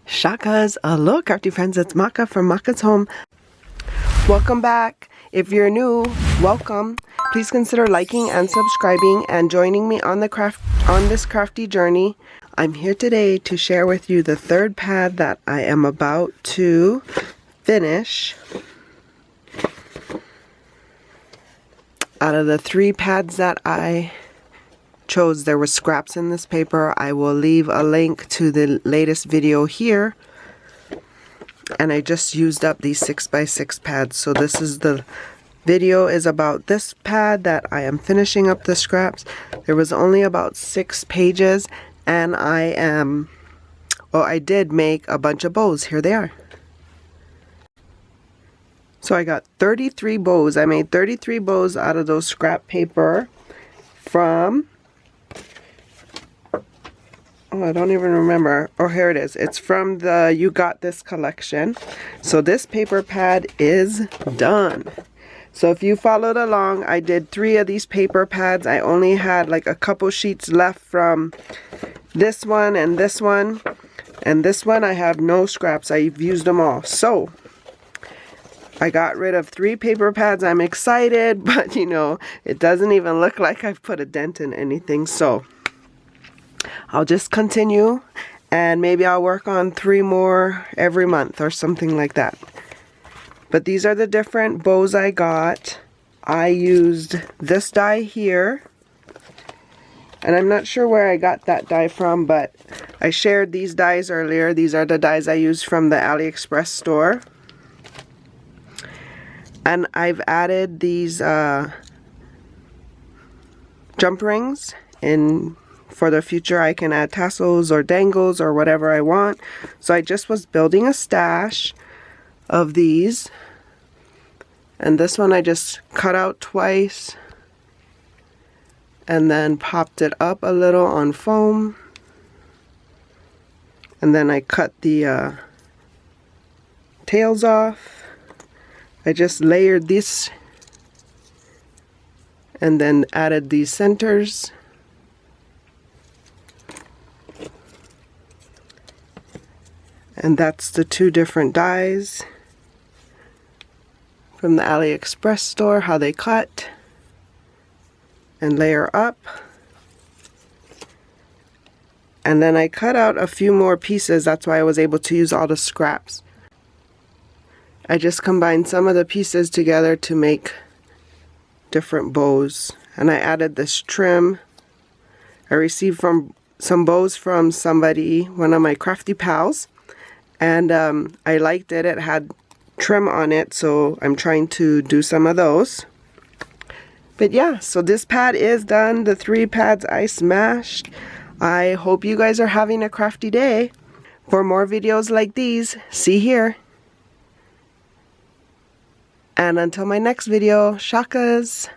Shakas, aloha crafty friends, it's Maka from Makaz Home. Welcome back. If you're new, welcome. Please consider liking and subscribing and joining me on this crafty journey. I'm here today to share with you the third pad that I am about to finish. Out of the 3 pads that I chose, there were scraps in this paper. I will leave a link to the latest video here, and I just used up these 6x6 pads. So this is the video is about this pad that I am finishing up the scraps. There was only about 6 pages, and I did make a bunch of bows. Here they are. So I got 33 bows. I made 33 bows out of those scrap paper from, I don't even remember. Oh, here it is. It's from the You Got This collection. So this paper pad is done. So if you followed along, I did 3 of these paper pads. I only had like a couple sheets left from this one and this one. And this one I have no scraps. I've used them all. So I got rid of 3 paper pads. I'm excited, but you know, it doesn't even look like I've put a dent in anything. So I'll just continue, and maybe I'll work on 3 more every month or something like that. But these are the different bows I got. I used this die here, and I'm not sure where I got that die from, but I shared these dies earlier. These are the dies I used from the AliExpress store. And I've added these jump rings in. For the future, I can add tassels or dangles or whatever I want. So I just was building a stash of these. And this one I just cut out twice and then popped it up a little on foam. And then I cut the tails off. I just layered this and then added these centers. And that's the 2 different dies from the AliExpress store, how they cut and layer up. And then I cut out a few more pieces. That's why I was able to use all the scraps. I just combined some of the pieces together to make different bows. And I added this trim. I received some bows from somebody, one of my crafty pals. And I liked it. It had trim on it, so I'm trying to do some of those. But yeah, so this pad is done. The 3 pads I smashed. I hope you guys are having a crafty day. For more videos like these, see here. And until my next video, shakas!